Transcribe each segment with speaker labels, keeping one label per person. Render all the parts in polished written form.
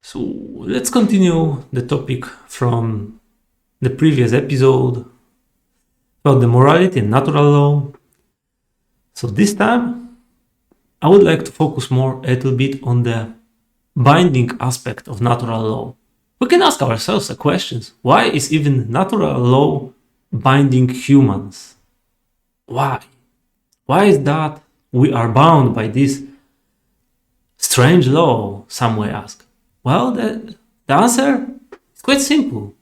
Speaker 1: So let's continue the topic from the previous episode about the morality and natural law. So this time I would like to focus more a little bit on the binding aspect of natural law. We can ask ourselves a question: why is even natural law binding humans? Why? Why is that we are bound by this strange law, some may ask? Well, the answer is quite simple.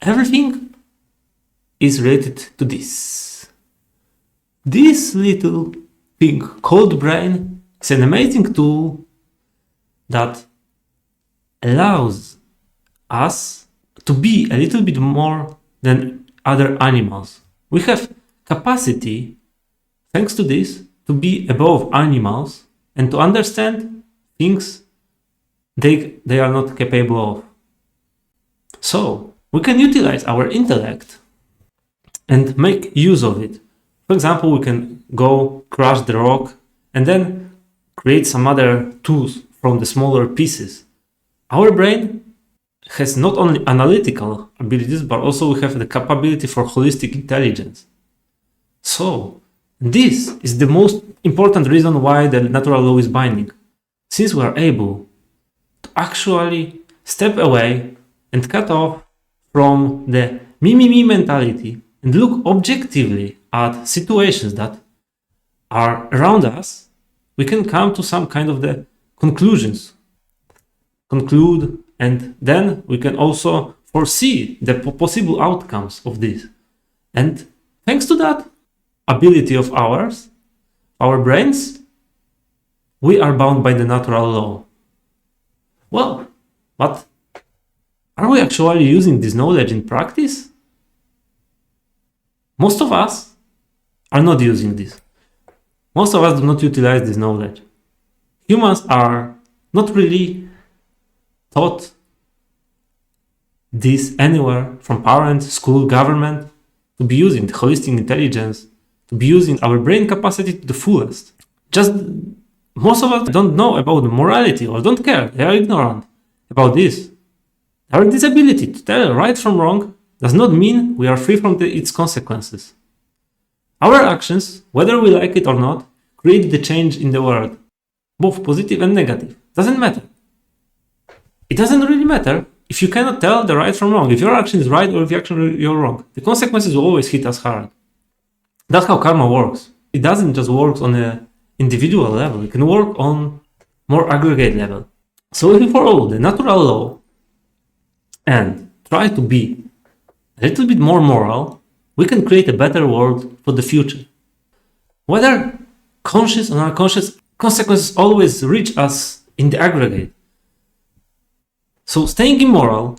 Speaker 1: Everything is related to this. This little thing called brain is an amazing tool that allows us to be a little bit more than other animals. We have capacity, thanks to this, to be above animals and to understand things they are not capable of. So we can utilize our intellect and make use of it. For example, we can go crush the rock and then create some other tools from the smaller pieces. Our brain has not only analytical abilities, but also we have the capability for holistic intelligence. So this is the most important reason why the natural law is binding. Since we are able to actually step away and cut off from the me mentality and look objectively at situations that are around us, we can come to some kind of the conclusions. Conclude, and then we can also foresee the possible outcomes of this. And thanks to that ability of ours, our brains, we are bound by the natural law. Well, but are we actually using this knowledge in practice? Most of us are not using this. Most of us do not utilize this knowledge. Humans are not really taught this anywhere from parents, school, government, to be using the holistic intelligence, to be using our brain capacity to the fullest. Just most of us don't know about the morality or don't care. They are ignorant about this. Our disability to tell right from wrong does not mean we are free from its consequences. Our actions, whether we like it or not, create the change in the world, both positive and negative. Doesn't matter. It doesn't really matter if you cannot tell the right from wrong. If your action is right or if your action you're wrong, the consequences will always hit us hard. That's how karma works. It doesn't just work on an individual level. It can work on more aggregate level. So if we follow the natural law and try to be a little bit more moral, we can create a better world for the future. Whether conscious or unconscious, consequences always reach us in the aggregate. So staying immoral,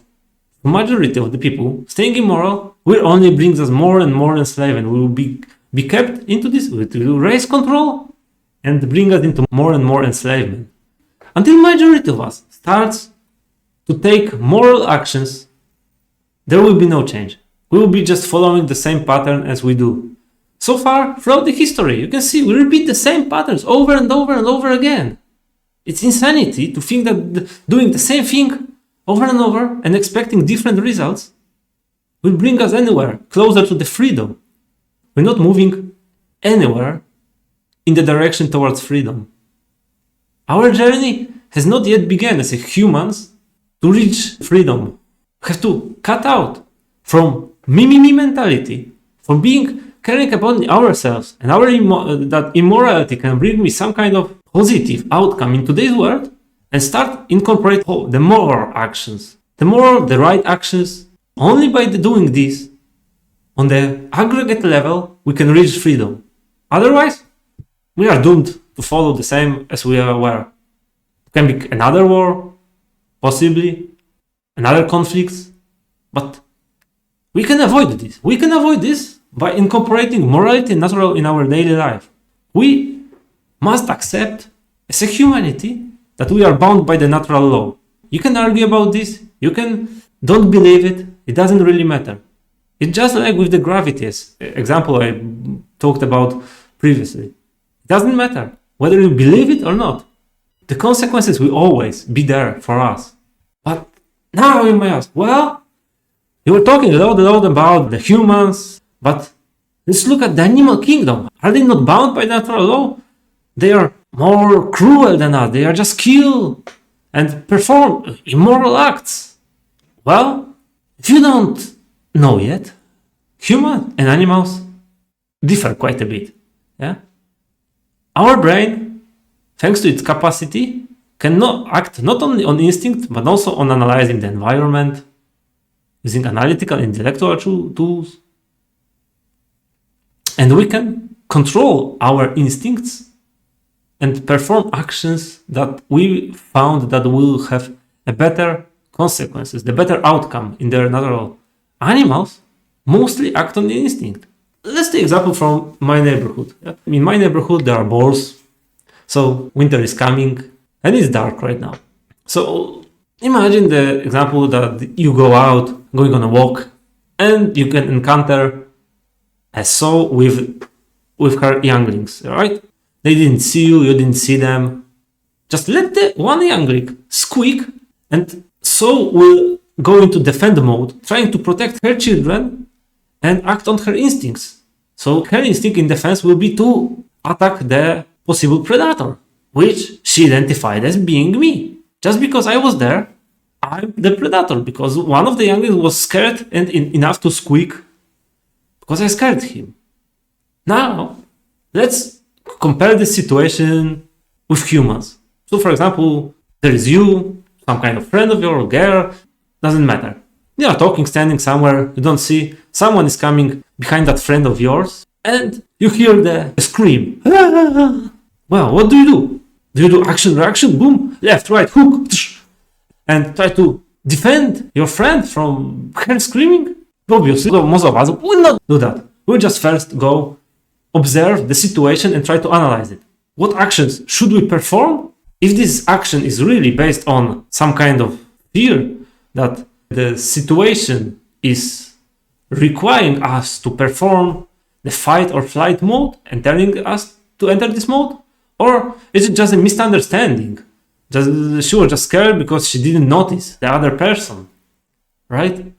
Speaker 1: the majority of the people, staying immoral will only brings us more and more enslavement. We will be kept into this, it will raise control and bring us into more and more enslavement. Until majority of us starts to take moral actions, there will be no change. We will be just following the same pattern as we do. So far, throughout the history, you can see we repeat the same patterns over and over and over again. It's insanity to think that doing the same thing over and over and expecting different results will bring us anywhere closer to the freedom. We're not moving anywhere in the direction towards freedom. Our journey has not yet begun as humans to reach freedom. We have to cut out from me mentality, from caring about ourselves and that immorality can bring me some kind of positive outcome in today's world, and start incorporate the moral actions, the right actions. Only by doing this on the aggregate level we can reach freedom. Otherwise, we are doomed to follow the same as we were. It can be another war, possibly another conflicts, but we can avoid this. We can avoid this by incorporating morality and natural in our daily life. We must accept as a humanity that we are bound by the natural law. You can argue about this, you can don't believe it, it doesn't really matter. It's just like with the gravity example I talked about previously. It doesn't matter whether you believe it or not. The consequences will always be there for us. But now you may ask, well, you were talking a lot about the humans, but let's look at the animal kingdom. Are they not bound by natural law? They are more cruel than us. They are just kill and perform immoral acts. Well, if you don't know yet, humans and animals differ quite a bit. Yeah? Our brain, thanks to its capacity, can act not only on instinct, but also on analyzing the environment, using analytical and intellectual tools. And we can control our instincts and perform actions that we found that will have a better consequences, the better outcome in their natural. Animals mostly act on the instinct. Let's take example from my neighborhood. In my neighborhood, there are balls. So winter is coming and it's dark right now. So imagine the example that you go out, going on a walk, and you can encounter a sow with her younglings, right? They didn't see you, you didn't see them. Just let the one youngling squeak, and sow will go into defend mode, trying to protect her children and act on her instincts. So her instinct in defense will be to attack the possible predator, which she identified as being me. Just because I was there, I'm the predator, because one of the younglings was scared and enough to squeak because I scared him. Now, let's compare this situation with humans. So, for example, there is you, some kind of friend of yours, girl, doesn't matter. You are talking, standing somewhere, you don't see, someone is coming behind that friend of yours, and you hear the scream. Well, what do you do? Do you do action, reaction, boom, left, right, hook, and try to defend your friend from her screaming? Obviously, most of us will not do that. We'll just first go observe the situation and try to analyze it. What actions should we perform? If this action is really based on some kind of fear that the situation is requiring us to perform the fight or flight mode and telling us to enter this mode, or is it just a misunderstanding? She was just scared because she didn't notice the other person, right?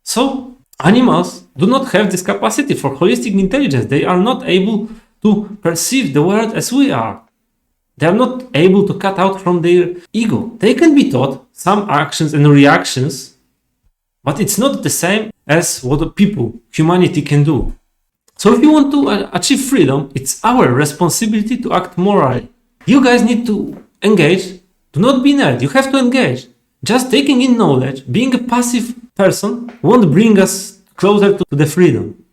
Speaker 1: So animals do not have this capacity for holistic intelligence. They are not able to perceive the world as we are. They are not able to cut out from their ego. They can be taught some actions and reactions, but it's not the same as what people, humanity can do. So if you want to achieve freedom, it's our responsibility to act morally. You guys need to engage. Do not be nerd. You have to engage. Just taking in knowledge, being a passive person won't bring us closer to the freedom.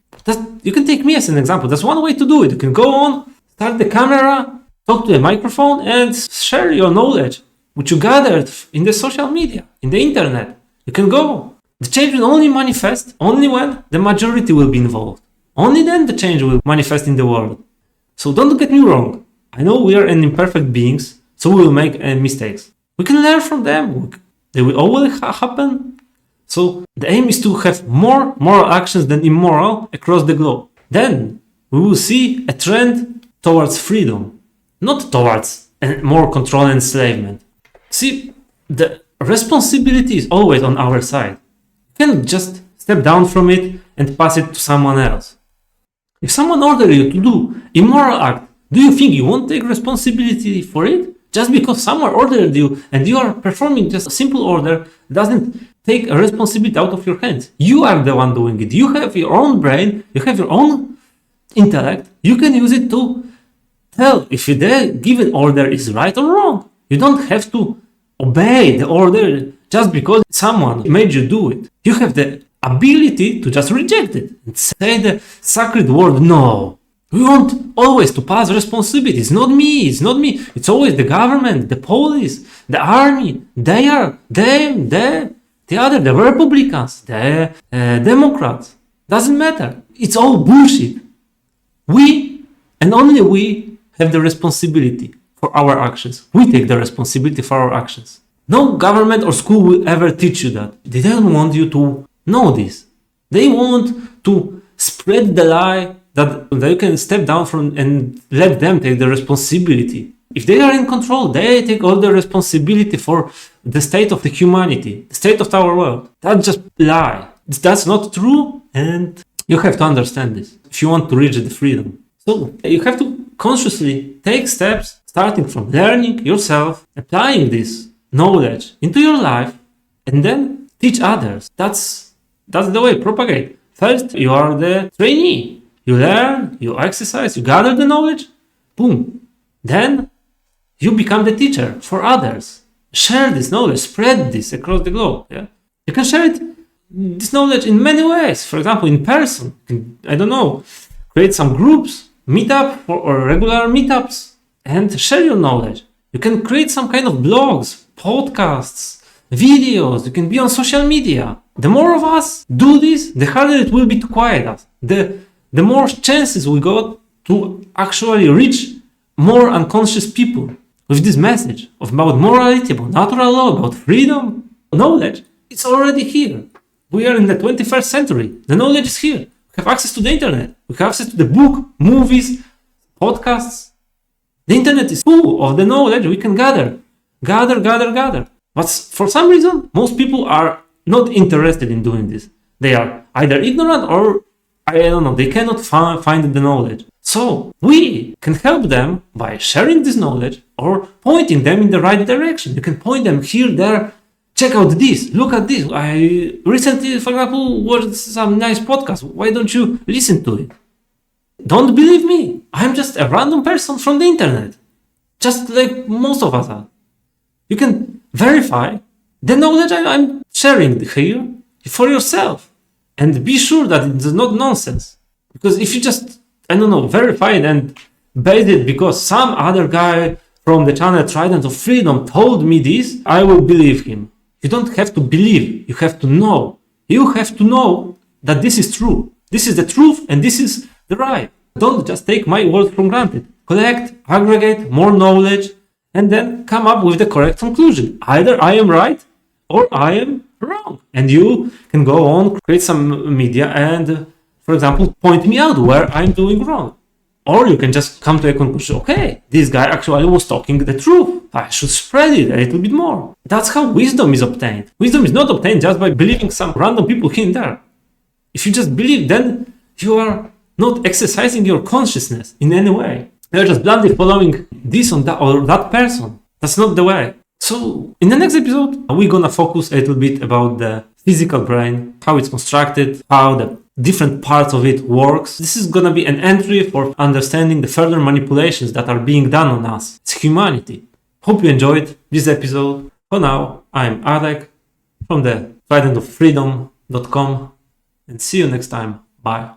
Speaker 1: You can take me as an example. That's one way to do it. You can go on, start the camera, talk to a microphone, and share your knowledge, which you gathered in the social media, in the internet. You can go. The change will only manifest only when the majority will be involved. Only then the change will manifest in the world. So don't get me wrong. I know we are imperfect beings, so we will make mistakes. We can learn from them. They will always happen. So the aim is to have more moral actions than immoral across the globe. Then we will see a trend towards freedom, not towards more control and enslavement. See, the responsibility is always on our side. You can't just step down from it and pass it to someone else. If someone orders you to do immoral act, do you think you won't take responsibility for it? Just because someone ordered you and you are performing just a simple order doesn't take a responsibility out of your hands. You are the one doing it. You have your own brain, you have your own intellect. You can use it to tell if the given order is right or wrong. You don't have to obey the order just because someone made you do it. You have the ability to just reject it and say the sacred word no. We want always to pass responsibility. It's not me. It's always the government, the police, the army. They are them, the other, the Republicans, the Democrats. Doesn't matter. It's all bullshit. We, and only we, have the responsibility for our actions. We take the responsibility for our actions. No government or school will ever teach you that. They don't want you to know this. They want to spread the lie that you can step down from and let them take the responsibility. if they are in control, they take all the responsibility for the state of the humanity, the state of our world. That's just lie. That's not true, and you have to understand this if you want to reach the freedom. So you have to consciously take steps, starting from learning yourself, applying this knowledge into your life, and then teach others. That's the way. Propagate. First, you are the trainee. You learn, you exercise, you gather the knowledge, boom. Then you become the teacher for others. Share this knowledge, spread this across the globe. Yeah? You can share this knowledge in many ways. For example, in person. I don't know, create some groups, meet up or regular meetups, and share your knowledge. You can create some kind of blogs, podcasts, videos. You can be on social media. The more of us do this, the harder it will be to quiet us. The more chances we got to actually reach more unconscious people with this message about morality, about natural law, about freedom, knowledge. It's already here. We are in the 21st century. The knowledge is here. We have access to the internet. We have access to the book, movies, podcasts. The internet is full of the knowledge we can gather. But for some reason, most people are not interested in doing this. They are either ignorant or, I don't know, they cannot find the knowledge. So we can help them by sharing this knowledge or pointing them in the right direction. You can point them here, there, check out this, look at this. I recently, for example, watched some nice podcast. Why don't you listen to it? Don't believe me. I'm just a random person from the internet. Just like most of us are. You can verify the knowledge I'm sharing here for yourself. And be sure that it's not nonsense. Because if you just, verify it and base it because some other guy from the channel Trident of Freedom told me this, I will believe him. You don't have to believe. You have to know. You have to know that this is true. This is the truth and this is the right. Don't just take my word for granted. Collect, aggregate more knowledge, and then come up with the correct conclusion. Either I am right or I am wrong. And you can go on, create some media and, for example, point me out where I'm doing wrong. Or you can just come to a conclusion, okay, this guy actually was talking the truth. I should spread it a little bit more. That's how wisdom is obtained. Wisdom is not obtained just by believing some random people here and there. If you just believe, then you are not exercising your consciousness in any way. You're just blindly following this or that person. That's not the way. So in the next episode, we're gonna focus a little bit about the physical brain, how it's constructed, how the different parts of it works. This is gonna be an entry for understanding the further manipulations that are being done on us. It's humanity. Hope you enjoyed this episode. For now, I'm Alek from the tridentoffreedom.com and see you next time. Bye.